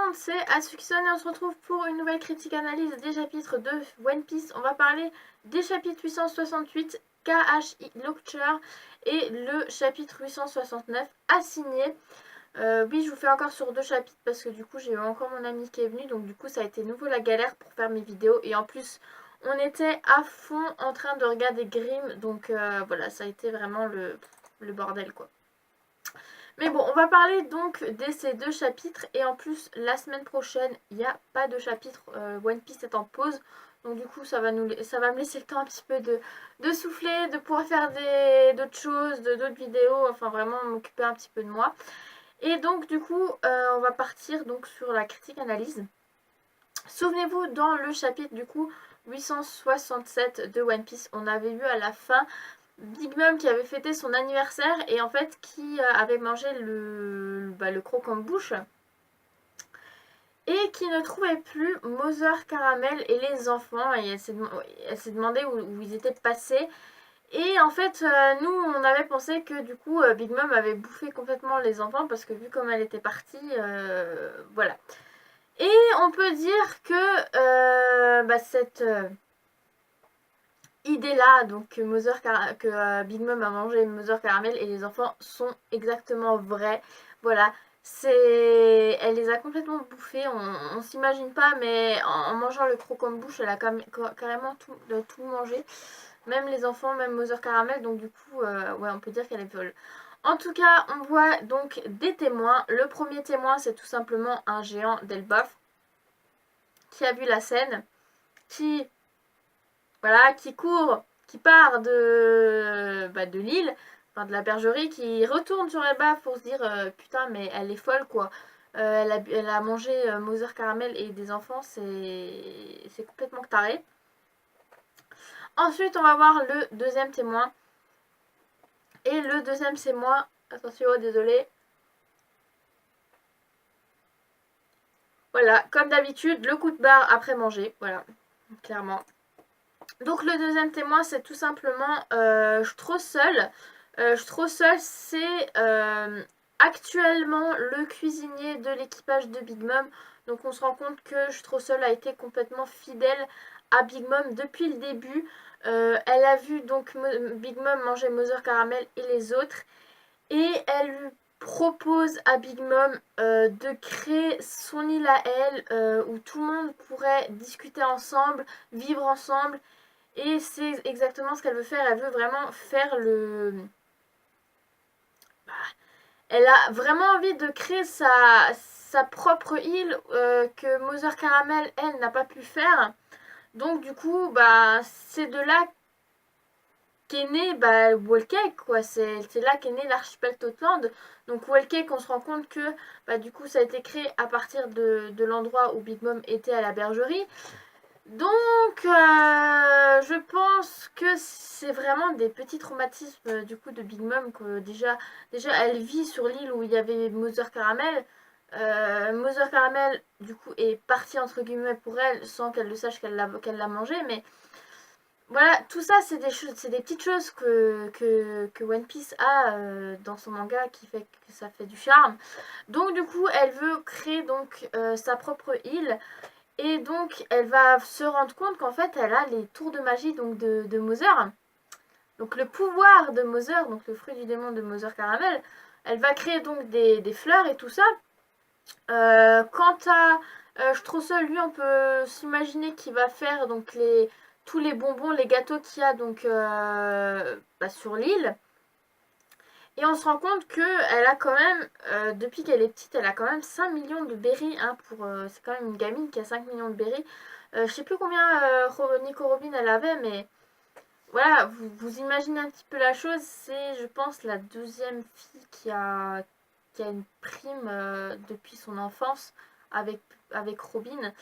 monde, c'est Asukison et on se retrouve pour une nouvelle critique analyse des chapitres de One Piece. On va parler des chapitres 868, KHI Lecture et le chapitre 869 assigné. Oui, je vous fais encore sur 2 chapitres parce que du coup j'ai eu encore mon ami qui est venu, donc du coup ça a été nouveau la galère pour faire mes vidéos et en plus on était à fond en train de regarder Grimm, donc voilà, ça a été vraiment le bordel quoi. Mais bon, on va parler donc de ces 2 chapitres et en plus la semaine prochaine il n'y a pas de chapitre, One Piece est en pause. Donc du coup ça va me laisser le temps un petit peu de souffler, de pouvoir faire d'autres choses, d'autres vidéos, enfin vraiment m'occuper un petit peu de moi. Et donc du coup on va partir donc sur la critique analyse. Souvenez-vous dans le chapitre du coup 867 de One Piece, on avait vu à la fin Big Mom qui avait fêté son anniversaire et en fait qui avait mangé le croquant-bouche et qui ne trouvait plus Mother Caramel et les enfants et elle s'est demandé où ils étaient passés. Et en fait, nous, on avait pensé que du coup, Big Mom avait bouffé complètement les enfants parce que vu comme elle était partie, voilà. Et on peut dire que cette idée-là, donc que Big Mom a mangé Mother Caramel et les enfants sont exactement vrais. Voilà, elle les a complètement bouffés, on s'imagine pas, mais en mangeant le croquant-bouche, elle a carrément tout mangé. Même les enfants, même Mother Caramel, donc du coup, ouais, on peut dire qu'elle est folle. En tout cas, on voit donc des témoins. Le premier témoin, c'est tout simplement un géant d'Elbaf qui a vu la scène, qui court, qui part de l'île, enfin de la bergerie, qui retourne sur Elbaf pour se dire putain mais elle est folle quoi. Elle a mangé Mother Caramel et des enfants, c'est complètement taré. Ensuite on va voir le deuxième témoin. Et le deuxième c'est moi. Attention, désolé. Voilà, comme d'habitude, le coup de barre après manger. Voilà, clairement. Donc le deuxième témoin, c'est tout simplement Stroessel. Stroessel, c'est actuellement le cuisinier de l'équipage de Big Mom. Donc on se rend compte que Stroessel a été complètement fidèle à Big Mom depuis le début. Elle a vu donc Big Mom manger Mother Caramel et les autres. Et elle lui propose à Big Mom de créer son île à elle où tout le monde pourrait discuter ensemble, vivre ensemble. Et c'est exactement ce qu'elle veut faire. Elle veut vraiment faire elle a vraiment envie de créer sa propre île que Mother Caramel, elle, n'a pas pu faire. Donc du coup, c'est de là qu'est né Whole Cake, quoi. C'est là qu'est né l'archipel Totland. Donc Whole Cake, on se rend compte que du coup, ça a été créé à partir de l'endroit où Big Mom était à la bergerie. Donc, je pense que c'est vraiment des petits traumatismes du coup de Big Mom que déjà elle vit sur l'île où il y avait Mother Caramel. Mother Caramel du coup est partie entre guillemets pour elle sans qu'elle le sache qu'elle l'a mangé, mais voilà, tout ça c'est des petites choses que One Piece a dans son manga qui fait que ça fait du charme. Donc du coup elle veut créer donc sa propre île. Et donc, elle va se rendre compte qu'en fait, elle a les tours de magie donc de Mother. Donc, le pouvoir de Mother, donc le fruit du démon de Mother Caramel. Elle va créer donc des fleurs et tout ça. Quant à Stroessel, lui, on peut s'imaginer qu'il va faire donc tous les bonbons, les gâteaux qu'il y a donc sur l'île. Et on se rend compte qu'elle a quand même, depuis qu'elle est petite, elle a quand même 5 millions de berries. Hein, c'est quand même une gamine qui a 5 millions de berries. Je sais plus combien Nico Robin elle avait, mais voilà, vous imaginez un petit peu la chose. C'est, je pense, la deuxième fille qui a une prime depuis son enfance avec Robin.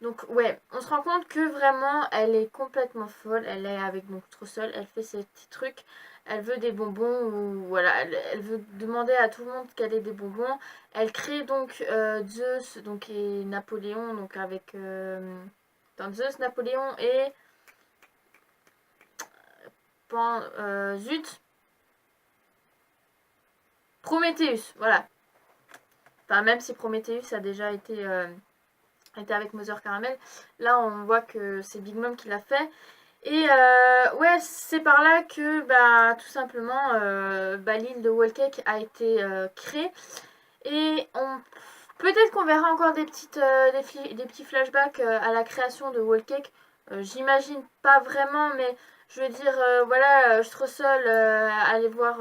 Donc ouais, on se rend compte que vraiment elle est complètement folle. Elle est avec donc trop seule, elle fait ses petits trucs. Elle veut des bonbons ou voilà, elle veut demander à tout le monde qu'elle ait des bonbons. Elle crée donc Zeus donc et Napoléon donc avec Zeus, Napoléon et zut, Prométhéeus, voilà. Enfin, même si Prometheus a déjà été avec Mother Caramel, là on voit que c'est Big Mom qui l'a fait. Et ouais, c'est par là que bah, tout simplement l'île de Whole Cake a été créée. Et peut-être qu'on verra encore des petits flashbacks à la création de Whole Cake. J'imagine pas vraiment, mais je veux dire, voilà, je serai seule aller voir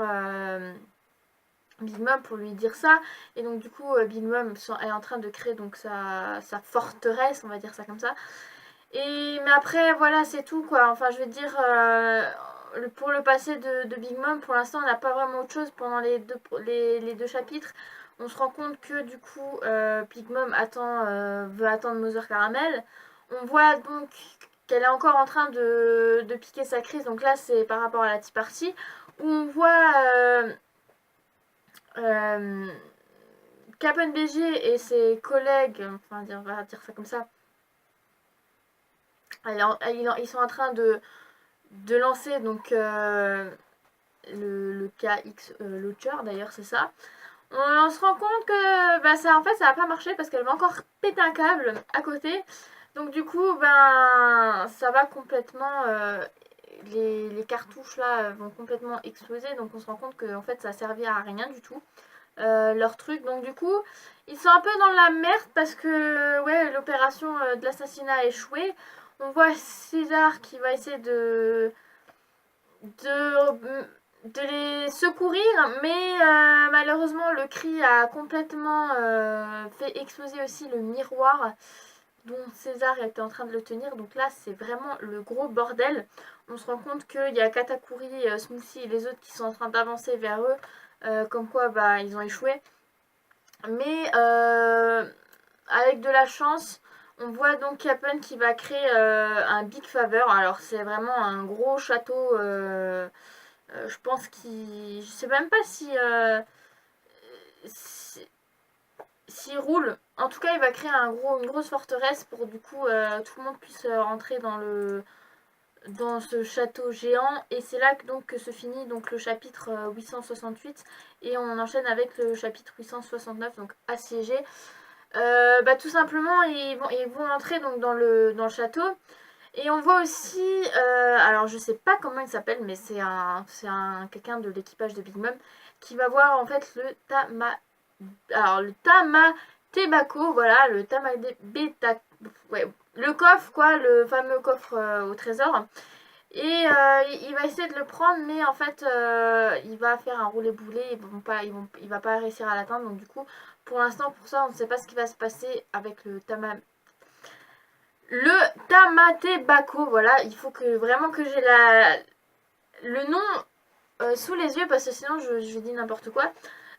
Big Mom pour lui dire ça. Et donc du coup, Big Mom est en train de créer donc sa forteresse, on va dire ça comme ça. Mais après, voilà, c'est tout quoi. Enfin, je veux dire, pour le passé de Big Mom, pour l'instant, on n'a pas vraiment autre chose pendant les deux chapitres. On se rend compte que du coup, Big Mom veut attendre Mother Caramel. On voit donc qu'elle est encore en train de piquer sa crise. Donc là, c'est par rapport à la Tea Party, où on voit Cap'n BG et ses collègues, enfin, on va dire ça comme ça, ils sont en train de lancer donc le KX Launcher, d'ailleurs c'est ça. On se rend compte que bah, ça en fait ça va pas marcher parce qu'elle va encore péter un câble à côté. Donc du coup ben ça va complètement les cartouches là vont complètement exploser. Donc on se rend compte que en fait ça servit à rien du tout. Leur truc, donc du coup ils sont un peu dans la merde parce que ouais, l'opération de l'assassinat a échoué. On voit César qui va essayer de les secourir, mais malheureusement le cri a complètement fait exploser aussi le miroir dont César était en train de le tenir. Donc là c'est vraiment le gros bordel. On se rend compte qu'il y a Katakuri, Smoothie et les autres qui sont en train d'avancer vers eux, comme quoi bah, ils ont échoué. Mais avec de la chance, on voit donc Cap'n qui va créer un Big Favor. Alors c'est vraiment un gros château. Je pense qu'il... Je sais même pas s'il roule. En tout cas, il va créer une grosse forteresse pour du coup tout le monde puisse rentrer dans ce château géant. Et c'est là donc que se finit donc le chapitre 868 et on enchaîne avec le chapitre 869, donc assiégé. Bah, tout simplement ils vont entrer donc dans le château et on voit aussi alors je sais pas comment il s'appelle, mais c'est un quelqu'un de l'équipage de Big Mom qui va voir en fait le Tamatebako, voilà, le Tamatebeta, ouais, le coffre quoi, le fameux coffre au trésor. Et il va essayer de le prendre, mais en fait, il va faire un roulé-boulé, il va pas réussir à l'atteindre. Donc du coup, pour l'instant, pour ça, on ne sait pas ce qui va se passer avec le Tamatebako. Voilà, il faut vraiment que j'ai le nom sous les yeux, parce que sinon je dis n'importe quoi.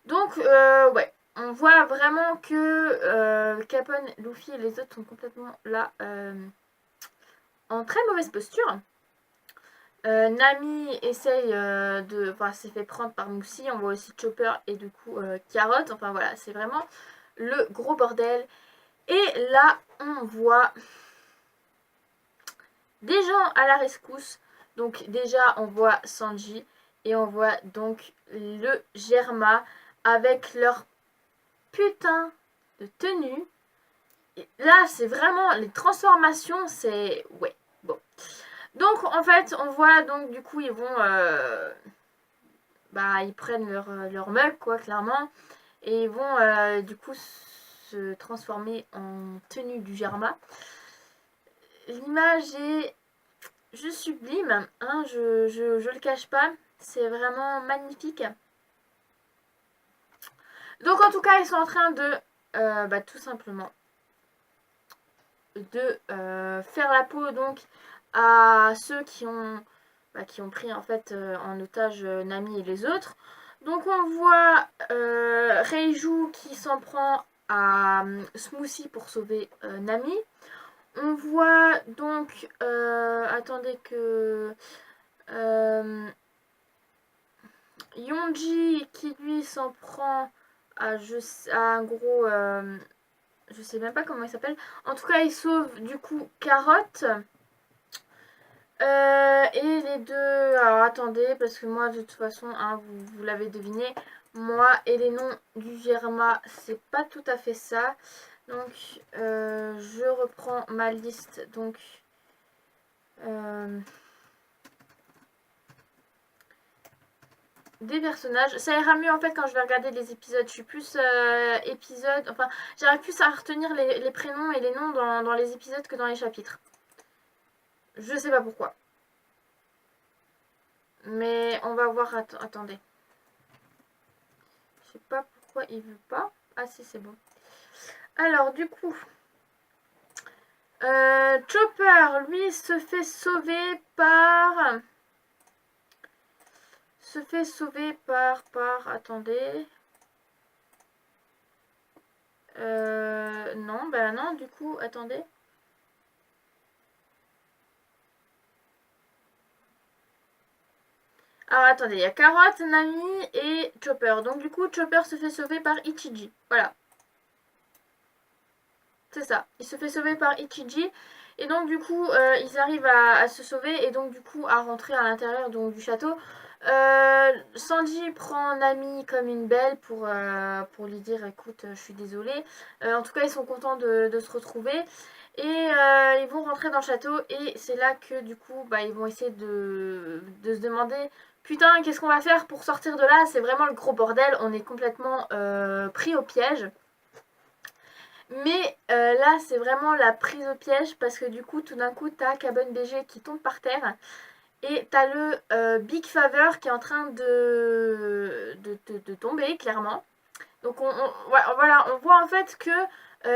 Donc, ouais, on voit vraiment que Capone, Luffy et les autres sont complètement là, en très mauvaise posture. Nami essaye enfin, s'est fait prendre par Moussi. On voit aussi Chopper et du coup Carotte. Enfin voilà, c'est vraiment le gros bordel. Et là, on voit des gens à la rescousse. Donc déjà, on voit Sanji et on voit donc le Germa avec leur putain de tenue. Et là, c'est vraiment les transformations, c'est... Ouais, bon. Donc en fait, on voit donc du coup ils vont ils prennent leur mug quoi, clairement, et ils vont du coup se transformer en tenue du Germa. L'image est juste sublime, hein, je le cache pas, c'est vraiment magnifique. Donc en tout cas, ils sont en train de tout simplement de faire la peau donc à ceux qui ont pris en fait en otage Nami et les autres. Donc on voit Reiju qui s'en prend à Smoothie pour sauver Nami. On voit donc attendez que Yonji qui lui s'en prend à un gros je sais même pas comment il s'appelle. En tout cas, il sauve du coup Carotte. Et les deux. Alors attendez, parce que moi de toute façon, hein, vous l'avez deviné, moi et les noms du Germa, c'est pas tout à fait ça. Donc je reprends ma liste. Donc des personnages. Ça ira mieux en fait quand je vais regarder les épisodes. Je suis plus épisode. Enfin, j'arrive plus à retenir les prénoms et les noms dans les épisodes que dans les chapitres. Je sais pas pourquoi. Mais on va voir. Attendez. Je sais pas pourquoi il veut pas. Ah si, c'est bon. Alors, du coup. Chopper, lui, se fait sauver par... Attendez. Non, bah non, du coup, attendez. Alors, attendez, il y a Carotte, Nami et Chopper. Donc, du coup, Chopper se fait sauver par Ichiji. Voilà. C'est ça. Il se fait sauver par Ichiji. Et donc, du coup, ils arrivent à se sauver et donc, du coup, à rentrer à l'intérieur du château. Sanji prend Nami comme une belle pour lui dire écoute, je suis désolée. En tout cas, ils sont contents de se retrouver. Et ils vont rentrer dans le château. Et c'est là que, du coup, bah, ils vont essayer de se demander putain, qu'est-ce qu'on va faire pour sortir de là? C'est vraiment le gros bordel. On est complètement pris au piège. Mais là, c'est vraiment la prise au piège parce que du coup, tout d'un coup, t'as Cabane BG qui tombe par terre et t'as le Big Favor qui est en train de tomber, clairement. Donc, voilà, on voit en fait que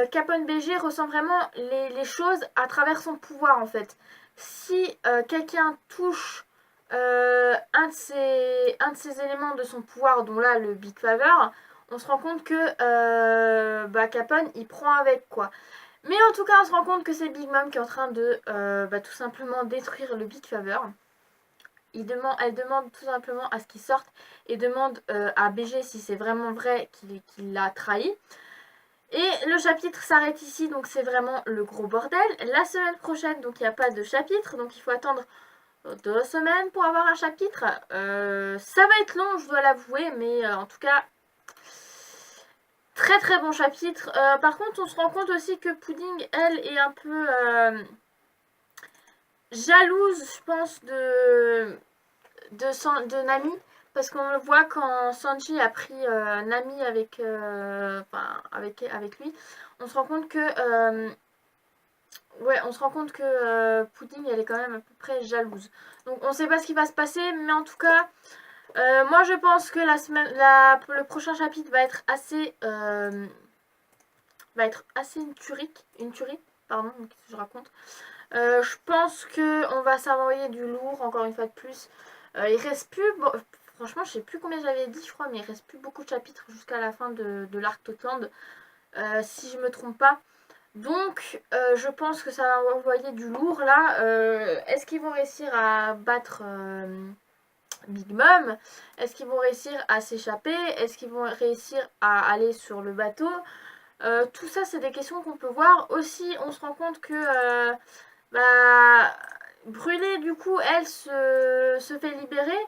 Capone BG ressent vraiment les choses à travers son pouvoir, en fait. Si quelqu'un touche un de ces éléments de son pouvoir, dont là, le Big Favor, on se rend compte que Capone, il prend avec, quoi. Mais en tout cas, on se rend compte que c'est Big Mom qui est en train de tout simplement détruire le Big Favor. Elle demande tout simplement à ce qu'il sorte et demande à BG si c'est vraiment vrai qu'il l'a trahi. Et le chapitre s'arrête ici, donc c'est vraiment le gros bordel. La semaine prochaine, donc il n'y a pas de chapitre, donc il faut attendre 2 semaines pour avoir un chapitre. Ça va être long, je dois l'avouer, mais en tout cas, très très bon chapitre. Par contre, on se rend compte aussi que Pudding, elle, est un peu jalouse, je pense, de Nami. Parce qu'on le voit quand Sanji a pris Nami avec lui, on se rend compte que Pudding, elle est quand même à peu près jalouse. Donc on sait pas ce qui va se passer, mais en tout cas, moi je pense que le prochain chapitre va être assez une tuerie, pardon, qu'est-ce que je raconte. Je pense que on va s'envoyer du lourd encore une fois de plus. Il reste plus, bon, franchement je sais plus combien j'avais dit, je crois, mais il reste plus beaucoup de chapitres jusqu'à la fin de l'arc Totland, si je me trompe pas. Donc je pense que ça va envoyer du lourd là. Est-ce qu'ils vont réussir à battre Big Mom? Est-ce qu'ils vont réussir à s'échapper? Est-ce qu'ils vont réussir à aller sur le bateau? Tout ça, c'est des questions qu'on peut voir. Aussi, on se rend compte que Brûlée, du coup, elle se fait libérer.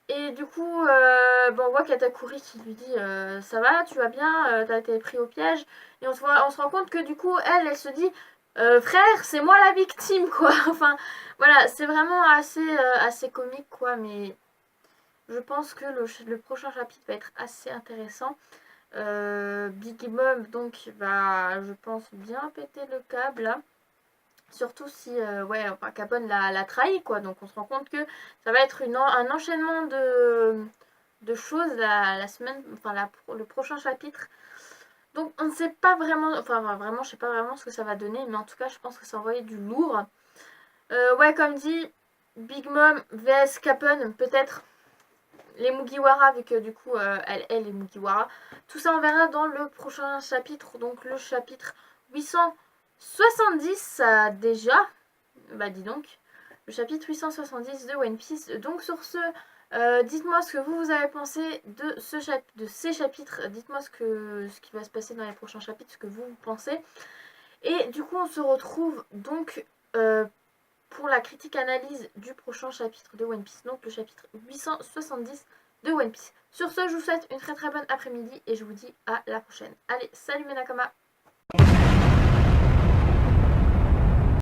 Et du coup, on voit Katakuri qui lui dit ça va, tu vas bien, t'as été pris au piège. Et on se rend compte que du coup, elle se dit frère, c'est moi la victime, quoi. Enfin, voilà, c'est vraiment assez comique, quoi. Mais je pense que le prochain chapitre va être assez intéressant. Big Mom, donc, va, je pense, bien péter le câble, là. Surtout si Capone l'a trahi, quoi. Donc on se rend compte que ça va être un enchaînement de choses la semaine, le prochain chapitre. Donc on ne sait pas vraiment, vraiment je sais pas vraiment ce que ça va donner, mais en tout cas je pense que ça va envoyer du lourd. Comme dit, Big Mom vs Capone, peut-être les Mugiwara, vu que du coup elle est Mugiwara. Tout ça on verra dans le prochain chapitre, donc le chapitre 870 déjà. Bah dis donc, le chapitre 870 de One Piece. Donc sur ce, dites-moi ce que vous avez pensé de ces chapitres. Dites-moi ce qui va se passer dans les prochains chapitres, ce que vous pensez. Et du coup, on se retrouve donc pour la critique analyse du prochain chapitre de One Piece, donc le chapitre 870 de One Piece. Sur ce, je vous souhaite une très très bonne après-midi et je vous dis à la prochaine. Allez, salut mes Nakama!